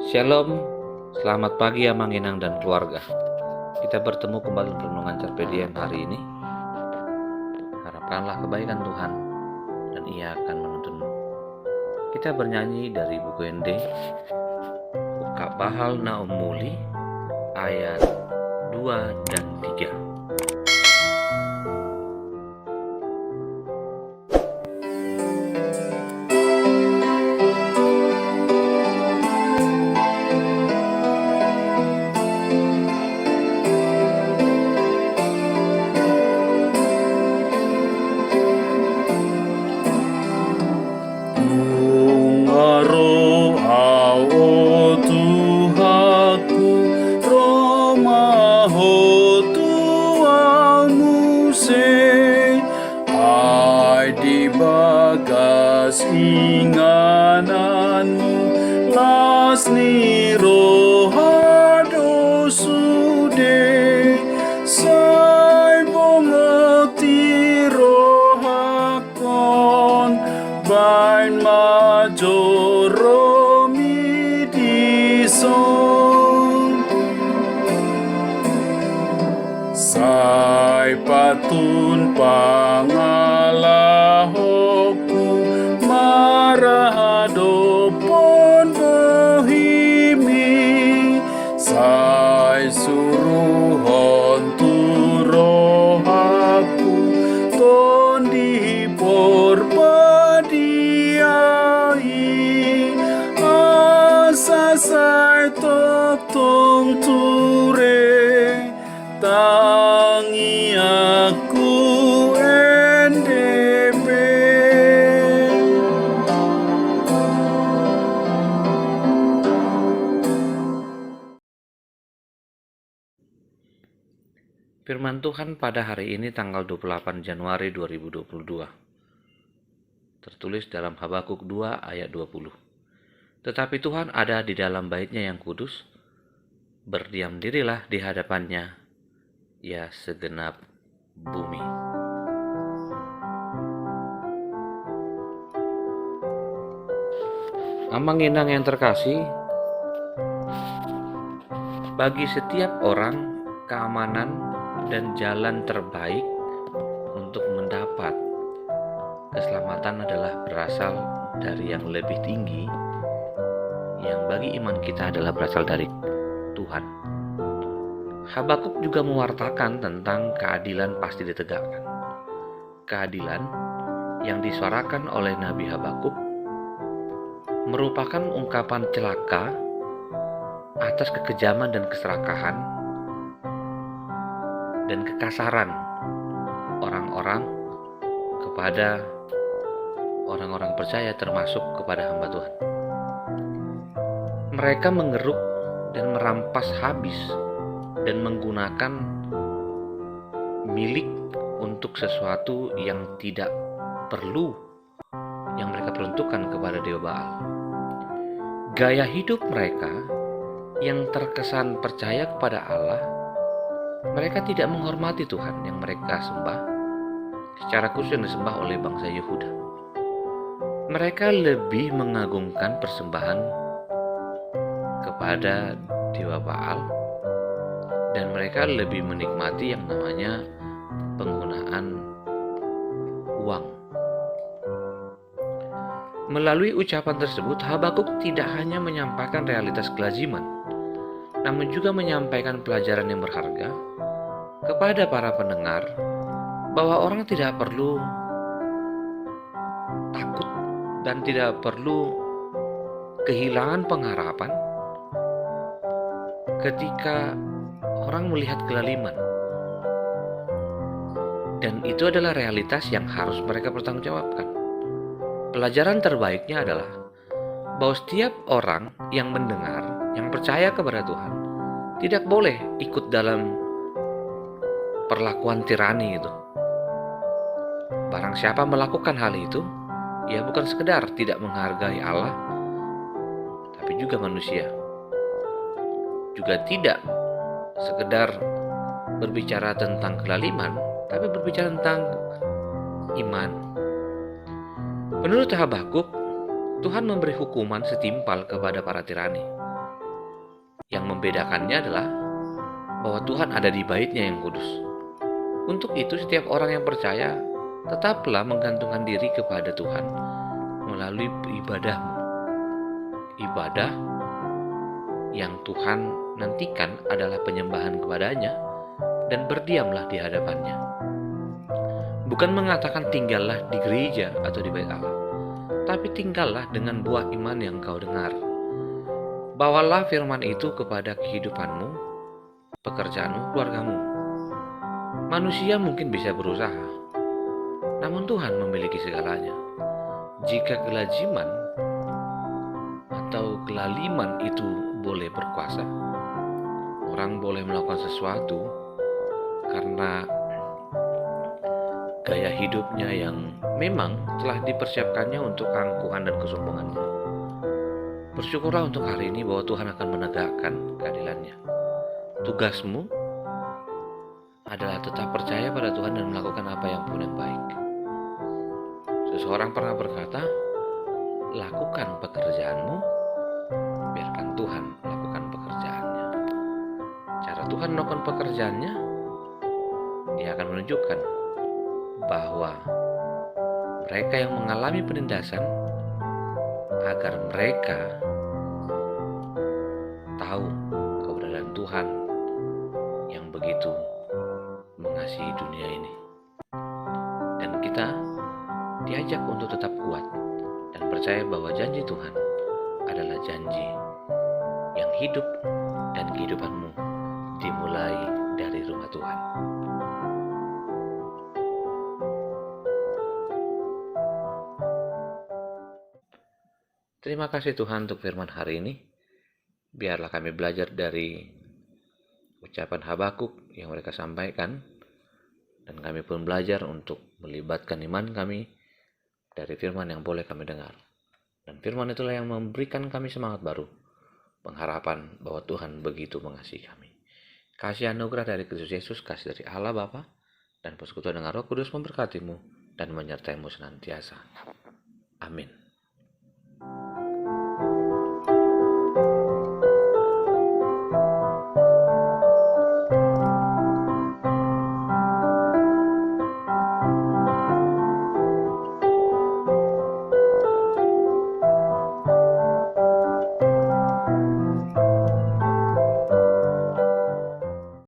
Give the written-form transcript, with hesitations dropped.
Shalom, selamat pagi Amang Inang dan keluarga. Kita bertemu kembali dalam renungan Carpe hari ini. Harapkanlah kebaikan Tuhan dan Ia akan menuntunmu. Kita bernyanyi dari buku ND, Buka Bahal Naum Muli, ayat 2 dan 3. Bagas ingananmu las ni rohado sude sai bongoti rohakon bain majoro midison sai patun pangalahoku marahado pon bohimi sai suruhon turohaku ton dihipor padiai asa sai top tong ture tangi aku NDP. Firman Tuhan pada hari ini tanggal 28 Januari 2022. Tertulis dalam Habakuk 2 ayat 20. Tetapi Tuhan ada di dalam bait-Nya yang kudus, berdiam dirilah di hadapannya, ya segenap bumi. Amang Inang yang terkasih, bagi setiap orang keamanan dan jalan terbaik untuk mendapat keselamatan adalah berasal dari yang lebih tinggi, yang bagi iman kita adalah berasal dari Tuhan. Habakuk juga mewartakan tentang keadilan pasti ditegakkan. Keadilan yang disuarakan oleh Nabi Habakuk merupakan ungkapan celaka atas kekejaman dan keserakahan dan kekasaran orang-orang kepada orang-orang percaya, termasuk kepada hamba Tuhan. Mereka mengeruk dan merampas habis dan menggunakan milik untuk sesuatu yang tidak perlu, yang mereka peruntukkan kepada Dewa Baal. Gaya hidup mereka yang terkesan percaya kepada Allah, mereka tidak menghormati Tuhan yang mereka sembah, secara khusus yang disembah oleh bangsa Yehuda. Mereka lebih mengagungkan persembahan kepada Dewa Baal, dan mereka lebih menikmati yang namanya penggunaan uang. Melalui ucapan tersebut, Habakuk tidak hanya menyampaikan realitas kelaziman, namun juga menyampaikan pelajaran yang berharga kepada para pendengar, bahwa orang tidak perlu takut dan tidak perlu kehilangan pengharapan ketika orang melihat kelaliman. Dan itu adalah realitas yang harus mereka pertanggungjawabkan. Pelajaran terbaiknya adalah bahwa setiap orang yang mendengar, yang percaya kepada Tuhan, tidak boleh ikut dalam perlakuan tirani itu. Barang siapa melakukan hal itu, ia bukan sekedar tidak menghargai Allah, tapi juga manusia. Juga tidak sekedar berbicara tentang kelaliman, tapi berbicara tentang iman. Menurut Habakuk, Tuhan memberi hukuman setimpal kepada para tirani. Yang membedakannya adalah bahwa Tuhan ada di bait-Nya yang kudus. Untuk itu setiap orang yang percaya tetaplah menggantungkan diri kepada Tuhan melalui ibadahmu. Ibadah yang Tuhan nantikan adalah penyembahan kepadanya dan berdiamlah di hadapannya. Bukan mengatakan tinggallah di gereja atau di bait Allah, tapi tinggallah dengan buah iman yang kau dengar. Bawalah firman itu kepada kehidupanmu, pekerjaanmu, keluargamu. Manusia mungkin bisa berusaha, namun Tuhan memiliki segalanya. Jika kelaziman atau kelaliman itu boleh berkuasa, orang boleh melakukan sesuatu karena gaya hidupnya yang memang telah dipersiapkannya untuk keangkuhan dan kesombongannya. Bersyukurlah untuk hari ini bahwa Tuhan akan menegakkan keadilannya. Tugasmu adalah tetap percaya pada Tuhan dan melakukan apa yang pun yang baik. Seseorang pernah berkata, lakukan pekerjaanmu, biarkan Tuhan melakukan pekerjaannya. Cara Tuhan melakukan pekerjaannya, Dia akan menunjukkan bahwa mereka yang mengalami penindasan, agar mereka tahu keberadaan Tuhan yang begitu mengasihi dunia ini. Dan kita diajak untuk tetap kuat dan percaya bahwa janji Tuhan adalah janji yang hidup dan kehidupanmu dimulai dari rumah Tuhan. Terima kasih Tuhan untuk firman hari ini. Biarlah kami belajar dari ucapan Habakuk yang mereka sampaikan, dan kami pun belajar untuk melibatkan iman kami dari firman yang boleh kami dengar. Dan firman itulah yang memberikan kami semangat baru, pengharapan bahwa Tuhan begitu mengasihi kami. Kasih anugerah dari Kristus Yesus, kasih dari Allah Bapa, dan persekutuan dengan Roh Kudus memberkatimu dan menyertaimu senantiasa. Amin.